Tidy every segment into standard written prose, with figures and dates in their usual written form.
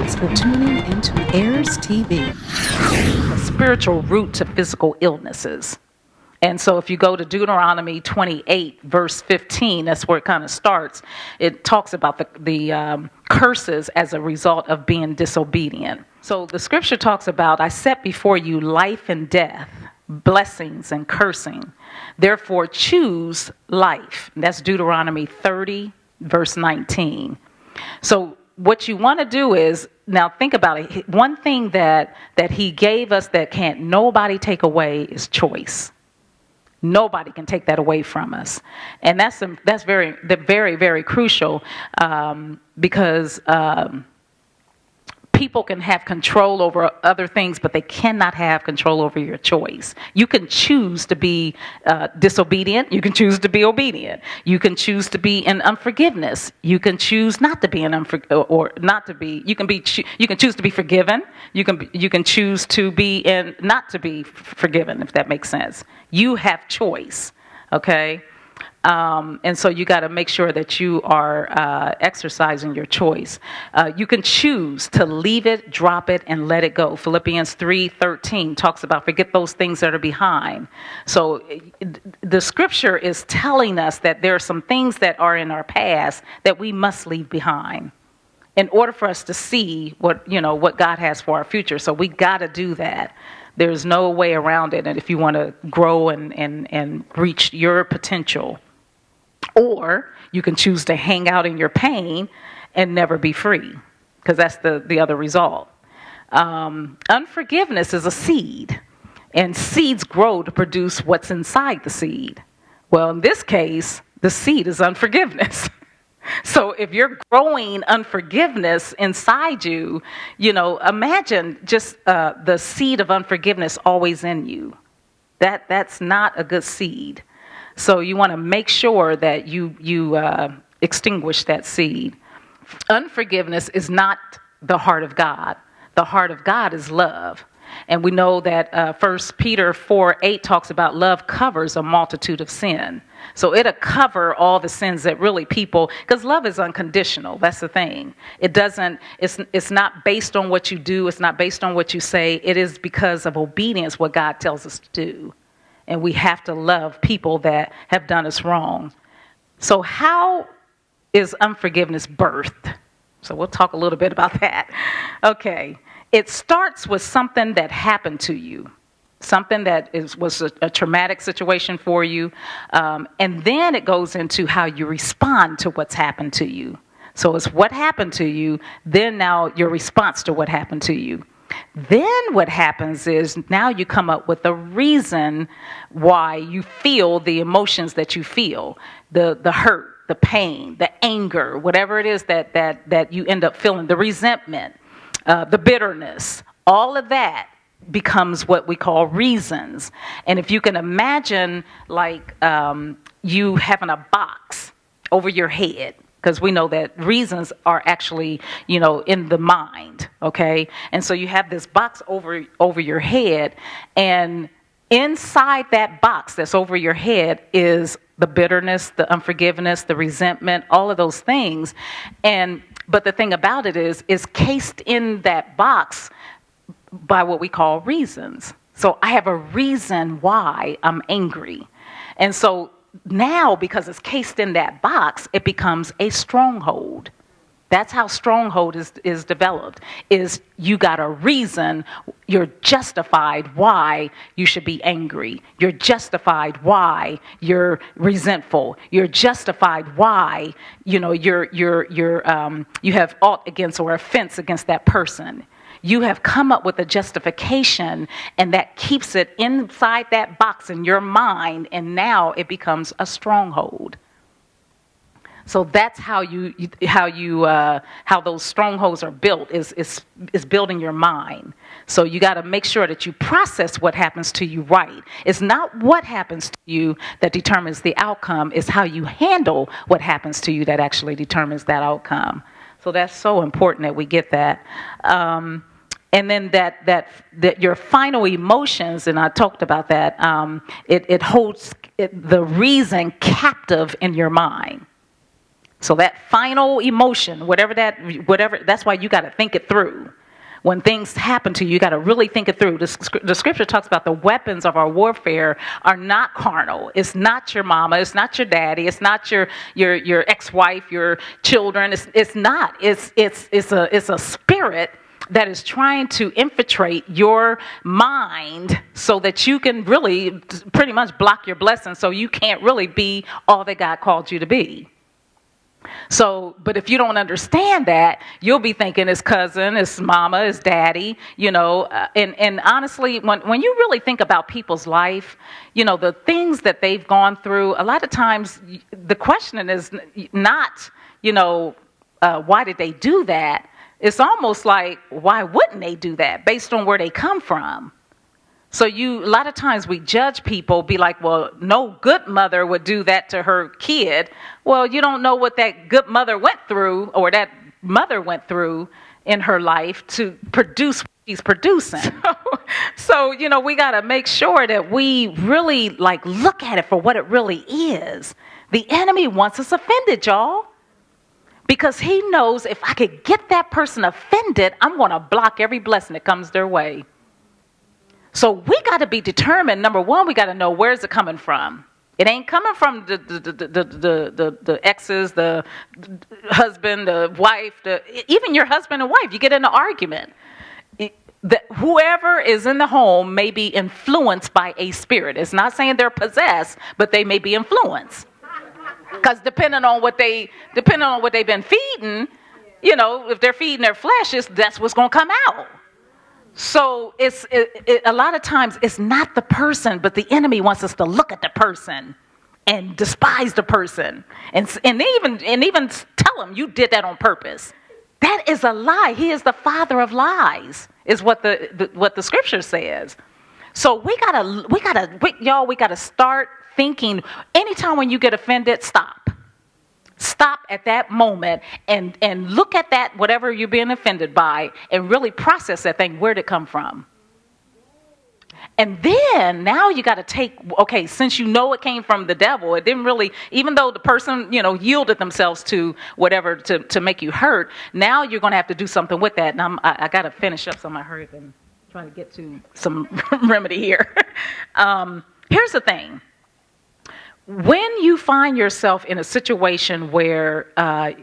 Thanks for tuning into Heirs TV. A spiritual root to physical illnesses. And so if you go to Deuteronomy 28, verse 15, that's where it kind of starts. It talks about the curses as a result of being disobedient. So the scripture talks about, I set before you life and death, blessings and cursing. Therefore choose life. That's Deuteronomy 30, verse 19. So what you want to do is, now think about it. One thing that he gave us that can't nobody take away is choice. Nobody can take that away from us, and that's very, very crucial because people can have control over other things, but they cannot have control over your choice. You can choose to be disobedient. You can choose to be obedient. You can choose to be in unforgiveness. You can choose not to be in or not to be. You can choose to be forgiven. You can choose to be in not to be forgiven, if that makes sense. You have choice. Okay. And so you got to make sure that you are exercising your choice. You can choose to leave it, drop it, and let it go. Philippians 3:13 talks about forget those things that are behind. So the scripture is telling us that there are some things that are in our past that we must leave behind in order for us to see what God has for our future. So we got to do that. There's no way around it. And if you want to grow and reach your potential. Or you can choose to hang out in your pain and never be free, because that's the other result. Unforgiveness is a seed, and seeds grow to produce what's inside the seed. Well, in this case, the seed is unforgiveness. So if you're growing unforgiveness inside you, imagine just the seed of unforgiveness always in you. That's not a good seed. So you want to make sure that you extinguish that seed. Unforgiveness is not the heart of God. The heart of God is love. And we know that 1 Peter 4:8 talks about love covers a multitude of sin. So it'll cover all the sins that really people, because love is unconditional. That's the thing. It's not based on what you do. It's not based on what you say. It is because of obedience, what God tells us to do. And we have to love people that have done us wrong. So how is unforgiveness birthed? So we'll talk a little bit about that. Okay. It starts with something that happened to you, something that was a traumatic situation for you. And then it goes into how you respond to what's happened to you. So it's what happened to you, then now your response to what happened to you. Then what happens is now you come up with a reason why you feel the emotions that you feel, the hurt, the pain, the anger, whatever it is that you end up feeling, the resentment, the bitterness, all of that becomes what we call reasons. And if you can imagine like you having a box over your head, because we know that reasons are actually, in the mind, okay? And so you have this box over your head, and inside that box that's over your head is the bitterness, the unforgiveness, the resentment, all of those things. But the thing about it is cased in that box by what we call reasons. So I have a reason why I'm angry. And so now, because it's cased in that box, it becomes a stronghold. That's how stronghold is developed, is you got a reason, you're justified why you should be angry. You're justified why you're resentful. You're justified why, you have aught against or offense against that person. You have come up with a justification, and that keeps it inside that box in your mind, and now it becomes a stronghold. So that's how those strongholds are built, is building your mind. So you got to make sure that you process what happens to you right. It's not what happens to you that determines the outcome. It's how you handle what happens to you that actually determines that outcome. So that's so important that we get that. And then that your final emotions, and I talked about that, it holds the reason captive in your mind. So that final emotion, whatever, that's why you got to think it through. When things happen to you, you got to really think it through. The scripture talks about the weapons of our warfare are not carnal. It's not your mama. It's not your daddy. It's not your ex-wife, your children. It's not. It's a spirit that is trying to infiltrate your mind so that you can really pretty much block your blessings, so you can't really be all that God called you to be. So, but if you don't understand that, you'll be thinking it's cousin, it's mama, it's daddy, and honestly, when you really think about people's life, the things that they've gone through, a lot of times the question is not, why did they do that? It's almost like, why wouldn't they do that based on where they come from? So a lot of times we judge people, be like, well, no good mother would do that to her kid. Well, you don't know what that good mother went through, or that mother went through in her life to produce what she's producing. So we got to make sure that we really look at it for what it really is. The enemy wants us offended, y'all. Because he knows if I could get that person offended, I'm going to block every blessing that comes their way. So we got to be determined. Number one, we got to know, where's it coming from? It ain't coming from the exes, the husband, the wife, even your husband and wife. You get in an argument. Whoever is in the home may be influenced by a spirit. It's not saying they're possessed, but they may be influenced. Because depending on what they've been feeding, if they're feeding their flesh, that's what's going to come out. So a lot of times it's not the person, but the enemy wants us to look at the person and despise the person, and even tell them you did that on purpose. That is a lie. He is the father of lies, is what the scripture says. So we gotta start thinking. Anytime when you get offended, stop at that moment and look at that, whatever you're being offended by, and really process that thing. Where'd it come from? And then now you got to since it came from the devil, it didn't really, even though the person, yielded themselves to whatever to make you hurt, now you're going to have to do something with that. And I got to finish up, so I'm going to hurry up and try to get to some remedy here. Here's the thing. When you find yourself in a situation where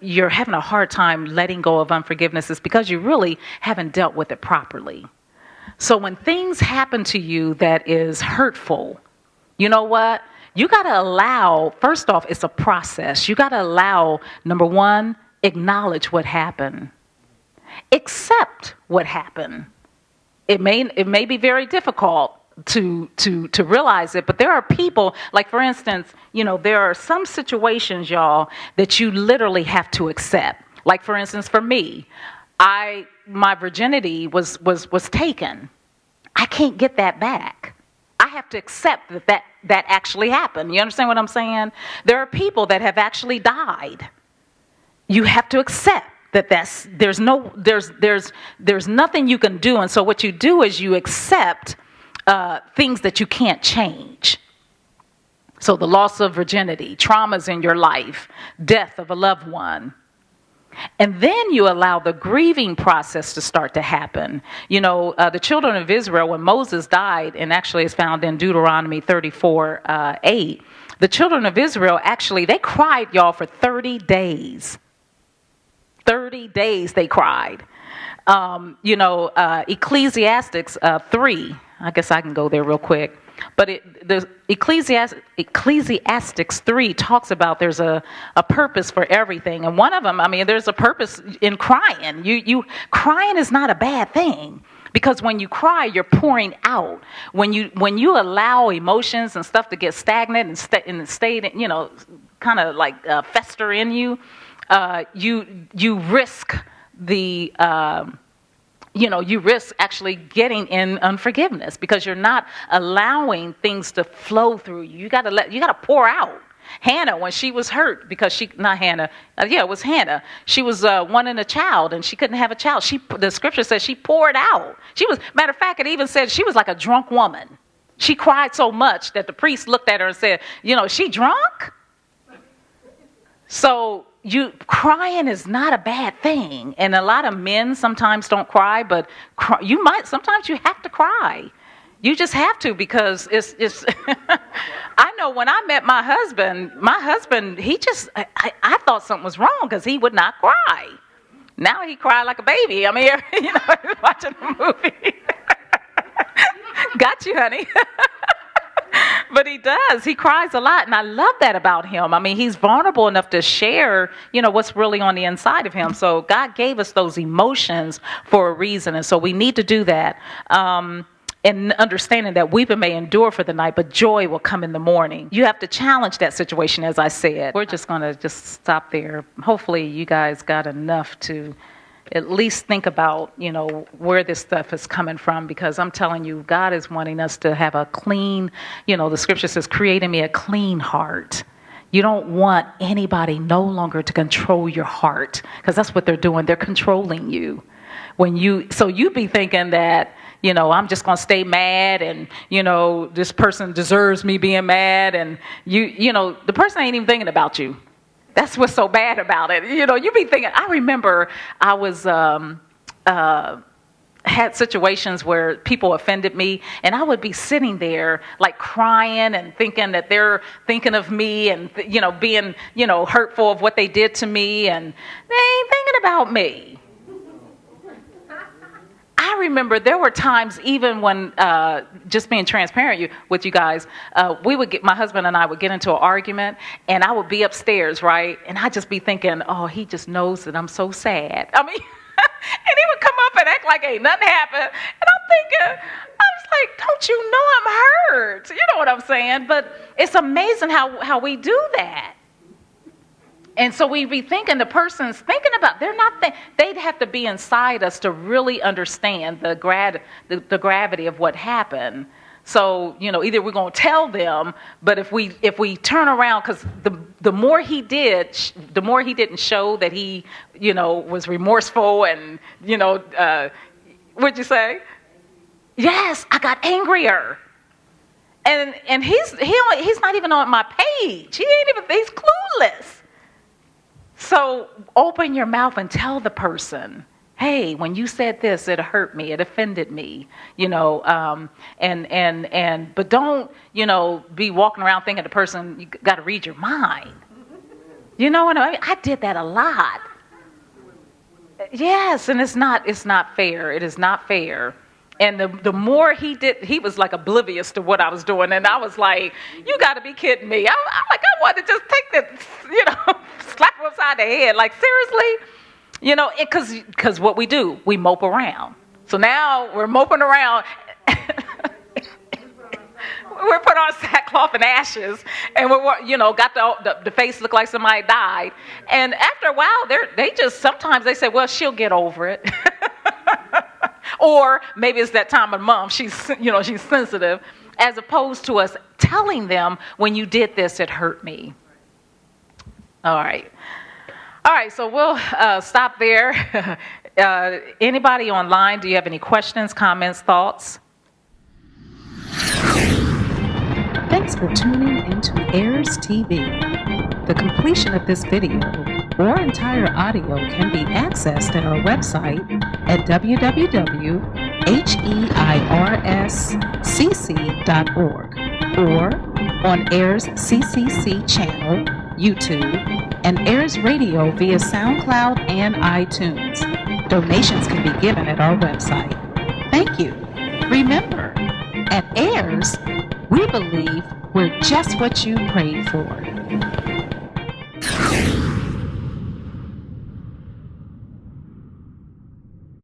you're having a hard time letting go of unforgiveness, it's because you really haven't dealt with it properly. So when things happen to you that is hurtful, you know what? You got to allow, first off, it's a process. You got to allow, number one, acknowledge what happened. Accept what happened. It may be very difficult to realize it, but there are people, like for instance, there are some situations, y'all, that you literally have to accept. Like for instance, for me, my virginity was taken. I can't get that back. I have to accept that actually happened. You understand what I'm saying? There are people that have actually died. You have to accept that there's nothing you can do, and so what you do is you accept things that you can't change. So the loss of virginity, traumas in your life, death of a loved one. And then you allow the grieving process to start to happen. The children of Israel, when Moses died, and actually it's found in Deuteronomy 34:8, the children of Israel, actually, they cried, y'all, for 30 days. 30 days they cried. Ecclesiastes 3, I guess I can go there real quick. But the Ecclesiastes 3 talks about there's a purpose for everything. And one of them, there's a purpose in crying. Crying is not a bad thing. Because when you cry, you're pouring out. When you allow emotions and stuff to get stagnant and stay, kind of like fester in you, you risk you risk actually getting in unforgiveness because you're not allowing things to flow through you. You got to pour out. Hannah, when she was hurt because it was Hannah. She was wanting a child and she couldn't have a child. The scripture says she poured out. Matter of fact, it even said she was like a drunk woman. She cried so much that the priest looked at her and said, "Is she drunk?" So crying is not a bad thing, and a lot of men sometimes don't cry, but sometimes you have to cry. You just have to, because it's I know when I met my husband, he just, I thought something was wrong because he would not cry. Now he cried like a baby. I mean, watching the movie. Got you, honey. But he does. He cries a lot, and I love that about him. I mean, he's vulnerable enough to share, what's really on the inside of him. So God gave us those emotions for a reason, and so we need to do that. And understanding that weeping may endure for the night, but joy will come in the morning. You have to challenge that situation, as I said. We're just going to stop there. Hopefully you guys got enough to at least think about, where this stuff is coming from, because I'm telling you, God is wanting us to have a clean, the scripture says, create in me a clean heart. You don't want anybody no longer to control your heart, because that's what they're doing. They're controlling you. So you be thinking that, I'm just going to stay mad, and, this person deserves me being mad, and the person ain't even thinking about you. That's what's so bad about it. You be thinking, I remember I was, had situations where people offended me, and I would be sitting there like crying and thinking that they're thinking of me and, being, hurtful of what they did to me, and they ain't thinking about me. I remember there were times, even when, just being transparent with you guys, my husband and I would get into an argument, and I would be upstairs, right? And I'd just be thinking, oh, he just knows that I'm so sad. I mean, and he would come up and act like ain't nothing happened. And I'm thinking, I was like, don't you know I'm hurt? You know what I'm saying? But it's amazing how we do that. And so we be thinking the person's thinking about, they'd have to be inside us to really understand the gravity of what happened. So, either we're going to tell them, but if we turn around, because the more he didn't show that he, was remorseful and, what'd you say? Yes, I got angrier. And he's not even on my page. He's clueless. So open your mouth and tell the person, hey, when you said this, it hurt me, it offended me, but don't, be walking around thinking the person, you got to read your mind. You know what I mean? I did that a lot. Yes, and it's not fair. It is not fair. And the more he did, he was like oblivious to what I was doing. And I was like, you got to be kidding me. I'm like, I want to just take that, slap him upside the head. Like, seriously? Because what we do, we mope around. So now we're moping around. We're put on sackcloth and ashes. And we're, got the face look like somebody died. And after a while, sometimes they say, well, she'll get over it. Or maybe it's that time of month, she's sensitive, as opposed to us telling them, when you did this, it hurt me. All right, so we'll stop there. Anybody online, do you have any questions, comments, thoughts? Thanks for tuning into Heirs TV. The completion of this video or entire audio can be accessed at our website at www.heirscc.org or on Heirs CCC channel, YouTube, and Heirs Radio via SoundCloud and iTunes. Donations can be given at our website. Thank you. Remember, at Heirs, we believe we're just what you prayed for.